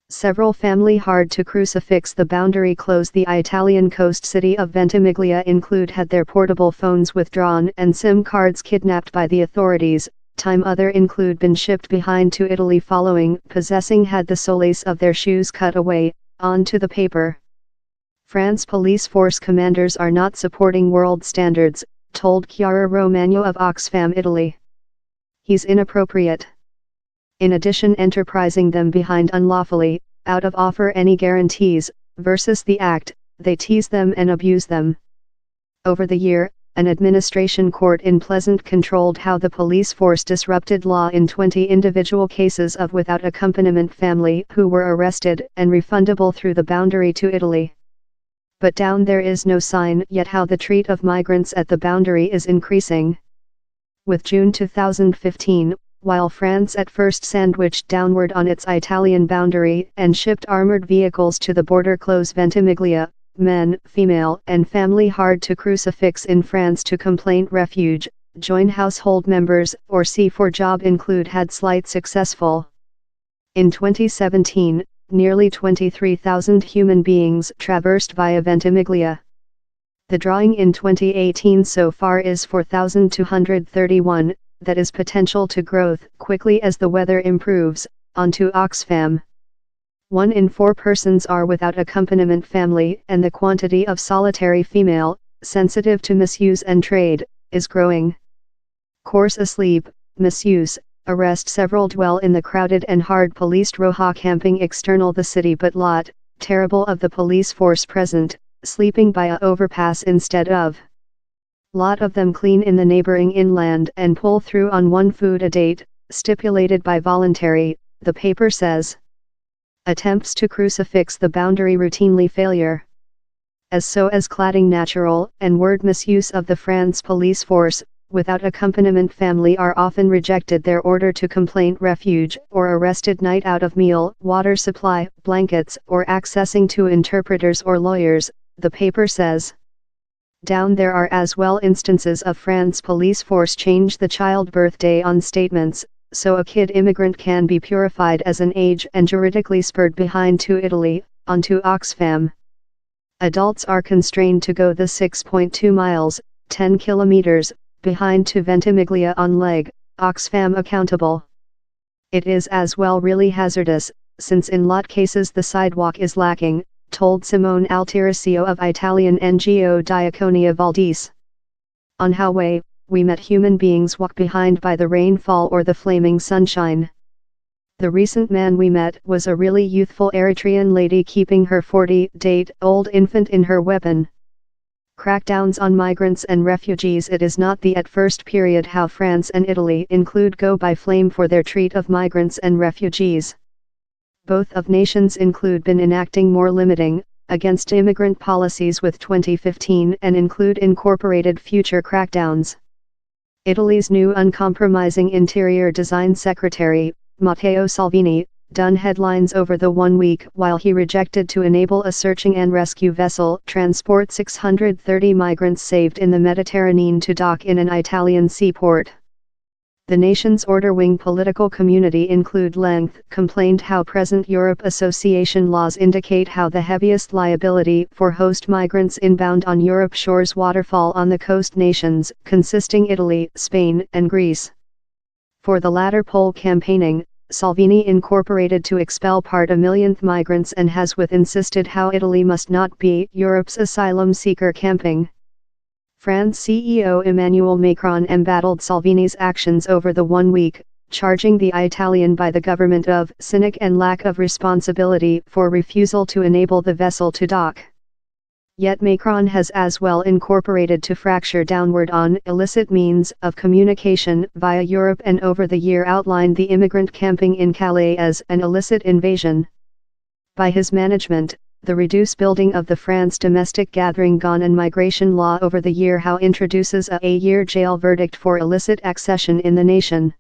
Several family hard to crucifix the boundary close. The Italian coast city of Ventimiglia include had their portable phones withdrawn and SIM cards kidnapped by the authorities. Time other include been shipped behind to Italy following possessing had the soles of their shoes cut away, onto the paper. France police force commanders are not supporting world standards, told Chiara Romagno of Oxfam Italy. He's inappropriate. In addition, enterprising them behind unlawfully, out of offer any guarantees, versus the act, they tease them and abuse them. Over the year, an administration court in Pleasant controlled how the police force disrupted law in 20 individual cases of without accompaniment family who were arrested and refundable through the boundary to Italy. But down there is no sign yet how the treat of migrants at the boundary is increasing. With June 2015, while France at first sandwiched downward on its Italian boundary and shipped armored vehicles to the border close Ventimiglia, men, female and family hard to crucifix in France to complaint refuge, join household members or see for job include had slight successful. In 2017, nearly 23,000 human beings traversed via Ventimiglia. The drawing in 2018 so far is 4,231, that is potential to growth quickly as the weather improves, onto Oxfam. 1 in 4 persons are without accompaniment family and the quantity of solitary female, sensitive to misuse and trade, is growing. Course asleep, misuse, arrest several dwell in the crowded and hard policed Roja camping external the city but lot, terrible of the police force present, sleeping by a overpass instead of. Lot of them clean in the neighboring inland and pull through on 1 food a date, stipulated by voluntary, the paper says. Attempts to crucifix the boundary routinely failure. As cladding natural and word misuse of the France police force, without accompaniment family are often rejected their order to complaint refuge or arrested night out of meal, water supply, blankets or accessing to interpreters or lawyers, the paper says. Down there are as well instances of France police force change the childbirth day on statements, so a kid immigrant can be purified as an age and juridically spurred behind to Italy, onto Oxfam. Adults are constrained to go the 6.2 miles, 10 kilometers, behind to Ventimiglia on leg, Oxfam accountable. It is as well really hazardous, since in lot cases the sidewalk is lacking, told Simone Altiricio of Italian NGO Diaconia Valdese. On how way, we met human beings walk behind by the rainfall or the flaming sunshine. The recent man we met was a really youthful Eritrean lady keeping her 40-day-old infant in her weapon. Crackdowns on migrants and refugees. It is not the at first period how France and Italy include go by flame for their treat of migrants and refugees. Both of nations include been enacting more limiting, against immigrant policies with 2015 and include incorporated future crackdowns. Italy's new uncompromising interior design secretary, Matteo Salvini, done headlines over the 1 week while he rejected to enable a searching and rescue vessel transport 630 migrants saved in the Mediterranean to dock in an Italian seaport. The nation's order-wing political community include length complained how present Europe Association laws indicate how the heaviest liability for host migrants inbound on Europe shores waterfall on the coast nations, consisting Italy, Spain, and Greece. For the latter poll campaigning, Salvini incorporated to expel part a millionth migrants and has with insisted how Italy must not be Europe's asylum seeker camping. France CEO Emmanuel Macron embattled Salvini's actions over the 1 week, charging the Italian by the government of cynic and lack of responsibility for refusal to enable the vessel to dock. Yet Macron has as well incorporated to fracture downward on illicit means of communication via Europe and over the year outlined the immigrant camping in Calais as an illicit invasion. By his management, the reduced building of the France domestic gathering gone and migration law over the year how introduces a year jail verdict for illicit accession in the nation.